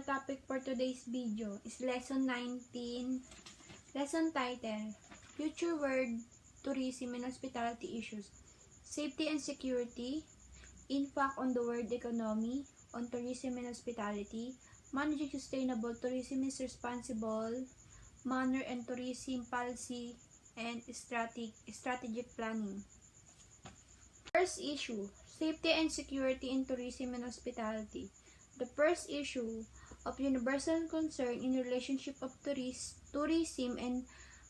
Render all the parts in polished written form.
topic for today's video is Lesson 19. Lesson title, Future World Tourism and Hospitality Issues. Safety and Security, Impact on the World Economy, on Tourism and Hospitality, Managing Sustainable Tourism is Responsible Manner and Tourism Policy and Strategic Planning. First issue, Safety and Security in Tourism and Hospitality. The first issue of universal concern in relationship of tourism and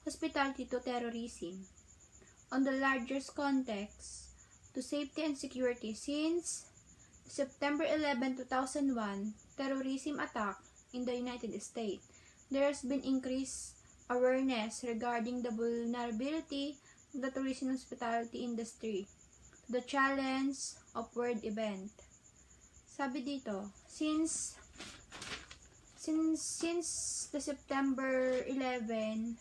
hospitality to terrorism. On the largest context, to safety and security, since September 11, 2001, terrorism attack in the United States, there has been increased awareness regarding the vulnerability of the tourism and hospitality industry to the challenge of world event. Sabi dito, since the September 11,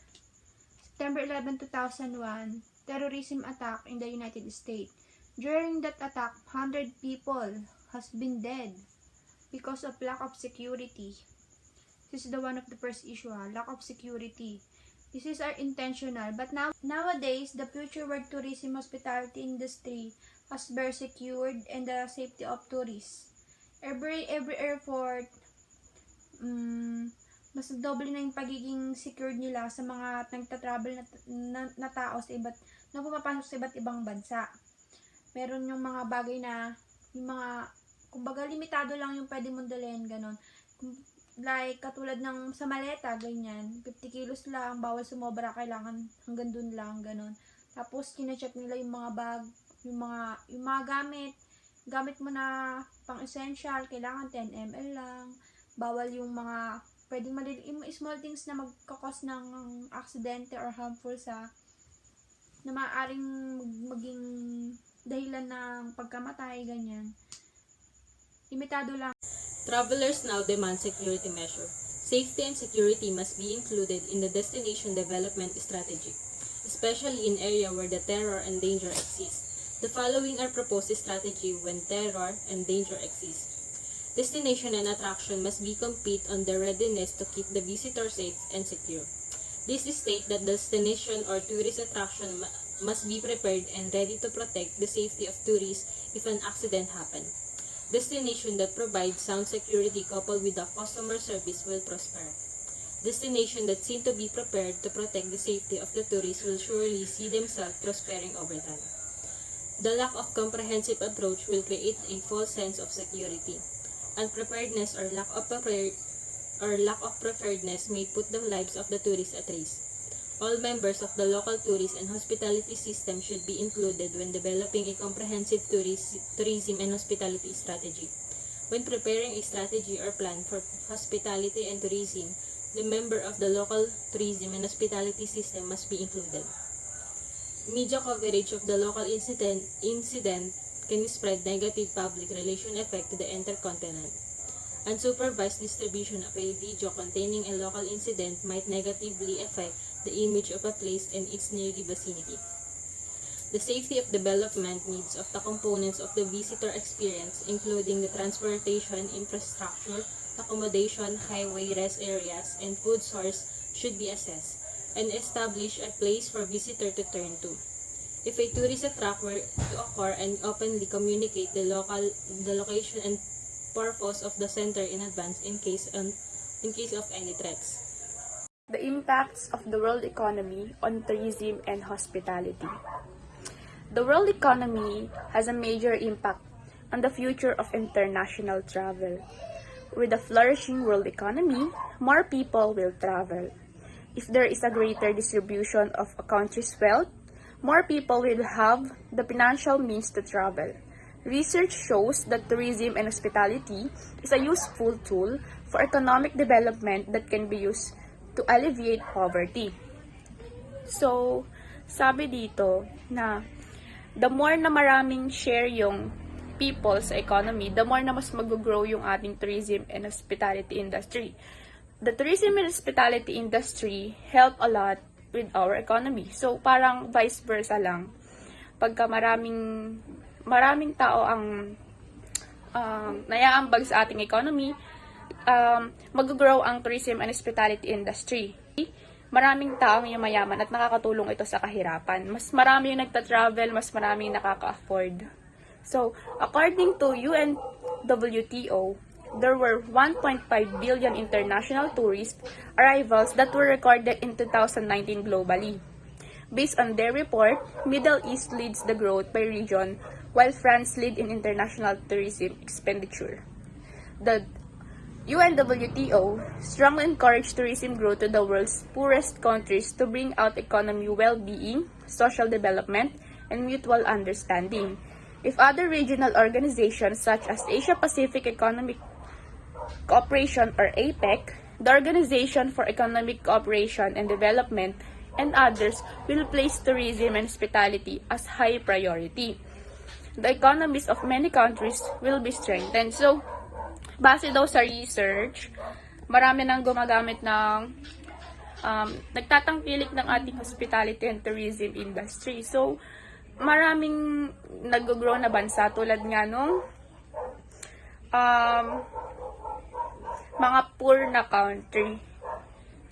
2001, terrorism attack in the United States. During that attack, 100 people has been dead because of lack of security. This is the one of the first issue, lack of security. This is our intentional, but nowadays the future world tourism hospitality industry has very secured and the safety of tourists. Every airport, mas doble na yung pagiging secured nila sa mga nagta-travel na tao sa na pumapasok sa iba't ibang bansa. Meron yung mga bagay na, yung mga, kumbaga limitado lang yung pwede mong dalhin, ganon. Like, katulad ng sa maleta, ganyan, 50 kilos lang, bawal sumobra, kailangan hanggang dun lang, ganon. Tapos, kina-check nila yung mga bag, yung mga gamit mo na pang-essential, kailangan 10 ml lang, bawal yung mga, pwedeng small things na magkakos ng aksidente or harmful na maaaring maging dahilan ng pagkamatay, ganyan. Limitado lang. Travelers now demand security measure. Safety and security must be included in the destination development strategy, especially in area where the terror and danger exist. The following are proposed strategy when terror and danger exist. Destination and attraction must be compete on their readiness to keep the visitor safe and secure. This state that destination or tourist attraction must be prepared and ready to protect the safety of tourists if an accident happens. Destination that provides sound security coupled with the customer service will prosper. Destination that seem to be prepared to protect the safety of the tourists will surely see themselves prospering over time. The lack of comprehensive approach will create a false sense of security. Unpreparedness or lack of preparedness may put the lives of the tourists at risk. All members of the local tourist and hospitality system should be included when developing a comprehensive tourism and hospitality strategy. When preparing a strategy or plan for hospitality and tourism, the member of the local tourism and hospitality system must be included. Media coverage of the local incident can spread negative public relation effect to the intercontinent. Unsupervised distribution of a video containing a local incident might negatively affect the image of a place and its nearby vicinity. The safety of development needs of the components of the visitor experience, including the transportation, infrastructure, accommodation, highway, rest areas, and food source should be assessed, and establish a place for visitor to turn to. If a tourist attract were to occur and openly communicate the location and purpose of the center in advance in case of any threats. The impacts of the world economy on tourism and hospitality. The world economy has a major impact on the future of international travel. With a flourishing world economy, more people will travel. If there is a greater distribution of a country's wealth, more people will have the financial means to travel. Research shows that tourism and hospitality is a useful tool for economic development that can be used to alleviate poverty. So, sabi dito na the more na maraming share yung people sa economy, the more na mas mag-grow yung ating tourism and hospitality industry. The tourism and hospitality industry help a lot with our economy. So, parang vice versa lang. Pagka maraming tao ang naiaambag sa ating economy, mag-grow ang tourism and hospitality industry. Maraming taong yumayaman at nakakatulong ito sa kahirapan. Mas marami yung nagta-travel, mas marami yung nakaka-afford. So, according to UNWTO, there were 1.5 billion international tourist arrivals that were recorded in 2019 globally. Based on their report, Middle East leads the growth by region, while France lead in international tourism expenditure. The UNWTO strongly encouraged tourism growth to the world's poorest countries to bring out economic well-being, social development, and mutual understanding. If other regional organizations such as Asia-Pacific Economic Cooperation or APEC, the Organization for Economic Cooperation and Development, and others will place tourism and hospitality as high priority. The economies of many countries will be strengthened. So, base daw sa research, marami nang gumagamit ng nagtatangkilik ng ating hospitality and tourism industry. So, maraming nag-grow na bansa tulad nga nung mga poor na country.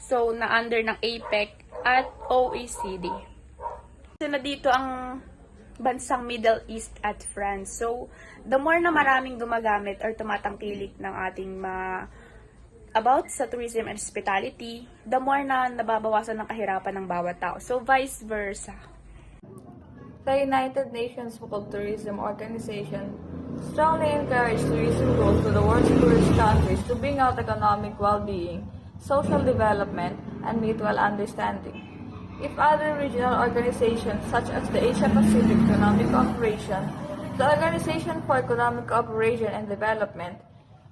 So, na under ng APEC at OECD. So, na dito ang bansang Middle East at France. So, the more na maraming gumagamit or tumatangkilik ng ating about sa tourism and hospitality, the more na nababawasan ng kahirapan ng bawat tao. So, vice versa. The United Nations World Tourism Organization strongly encouraged tourism growth to the world's poorest countries to bring out economic well-being, social development, and mutual understanding. If other regional organizations such as the Asia-Pacific Economic Cooperation, the Organization for Economic Cooperation and Development,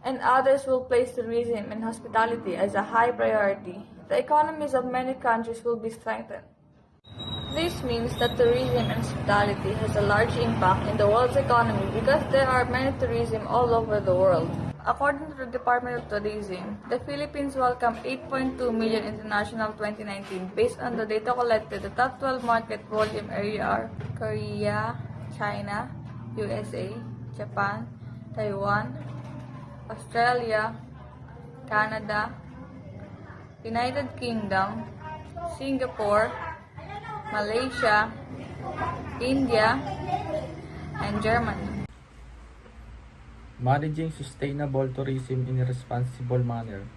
and others will place tourism and hospitality as a high priority, the economies of many countries will be strengthened. This means that tourism and hospitality has a large impact in the world's economy because there are many tourism all over the world. According to the Department of Tourism, the Philippines welcomed 8.2 million international 2019 based on the data collected. The top 12 market volume area are Korea, China, USA, Japan, Taiwan, Australia, Canada, United Kingdom, Singapore, Malaysia, India, and Germany. Managing sustainable tourism in a responsible manner.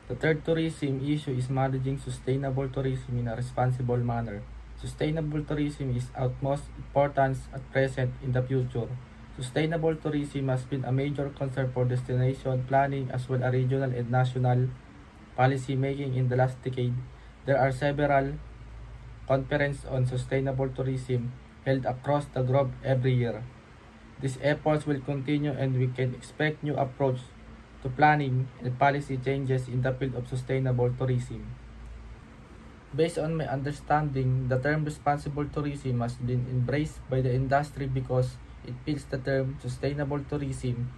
The third tourism issue is managing sustainable tourism in a responsible manner. Sustainable tourism is utmost importance at present in the future. Sustainable tourism has been a major concern for destination planning as well as regional and national policy making in the last decade. There are several conferences on sustainable tourism held across the globe every year. These efforts will continue and we can expect new approach to planning and policy changes in the field of sustainable tourism. Based on my understanding, the term responsible tourism has been embraced by the industry because it feels the term sustainable tourism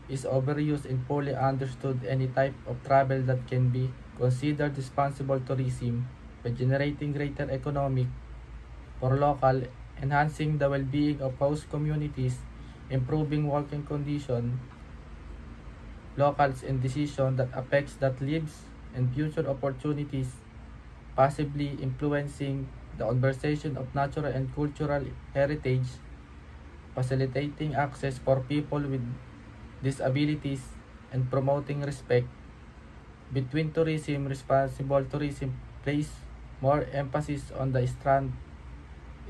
is overused and poorly understood. Any type of travel that can be considered responsible tourism by generating greater economic for local, enhancing the well-being of host communities, improving working conditions, locals and decisions that affects that lives and future opportunities, possibly influencing the conservation of natural and cultural heritage, facilitating access for people with disabilities, and promoting respect between tourism. Responsible tourism place more emphasis on the strand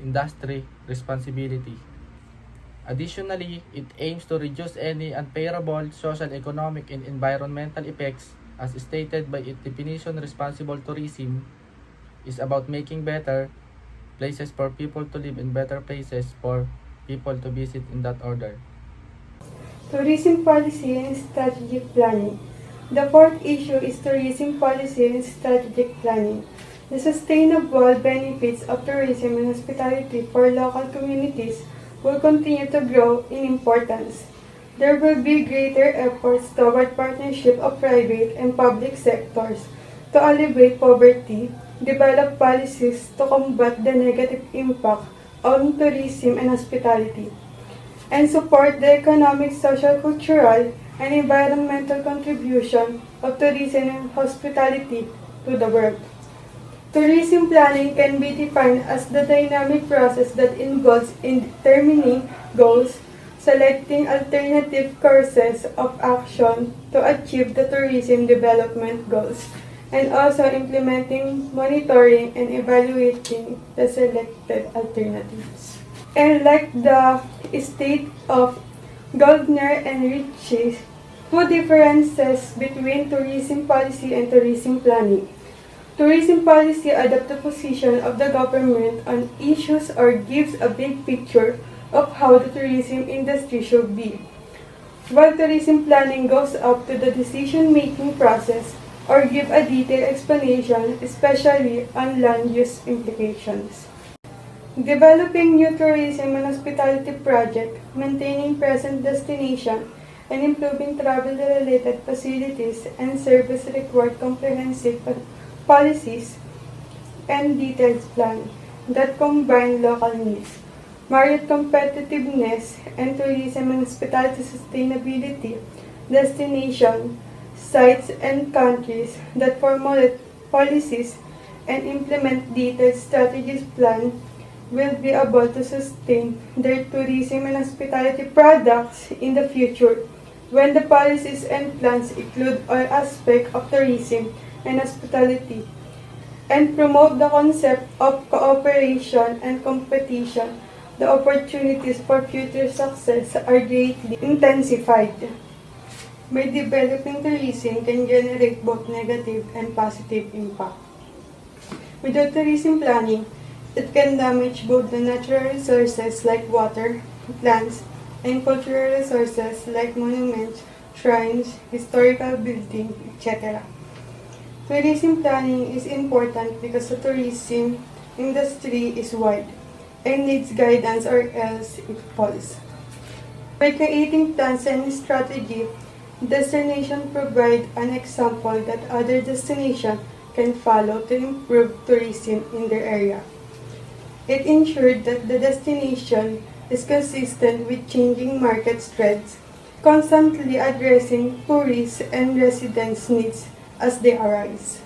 industry responsibility. Additionally, it aims to reduce any unfavorable social, economic, and environmental effects. As stated by its definition, responsible tourism is about making better places for people to live and better places for people to visit in that order. Tourism policy and strategic planning. The fourth issue is tourism policy and strategic planning. The sustainable benefits of tourism and hospitality for local communities will continue to grow in importance. There will be greater efforts toward partnership of private and public sectors to alleviate poverty, develop policies to combat the negative impact on tourism and hospitality, and support the economic, social, cultural, and environmental contribution of tourism and hospitality to the world. Tourism planning can be defined as the dynamic process that involves in determining goals, selecting alternative courses of action to achieve the tourism development goals, and also implementing, monitoring, and evaluating the selected alternatives. And like the state of Goldner and Ritchie, two differences between tourism policy and tourism planning. Tourism policy adopts the position of the government on issues or gives a big picture of how the tourism industry should be, while tourism planning goes up to the decision-making process or give a detailed explanation, especially on land use implications. Developing new tourism and hospitality project, maintaining present destination, and improving travel-related facilities and service require comprehensive policies and detailed plan that combine local needs, market competitiveness, and tourism and hospitality sustainability, destination, sites, and countries that formulate policies and implement detailed strategies plan will be able to sustain their tourism and hospitality products in the future when the policies and plans include all aspects of tourism and hospitality and promote the concept of cooperation and competition. The opportunities for future success are greatly intensified. By developing tourism can generate both negative and positive impact. Without tourism planning, it can damage both the natural resources like water, plants, and cultural resources like monuments, shrines, historical buildings, etc. Tourism planning is important because the tourism industry is wide and needs guidance or else it falls. By creating plans and strategy, destination provide an example that other destinations can follow to improve tourism in their area. It ensured that the destination is consistent with changing market trends, constantly addressing tourists and residents' needs as they arise.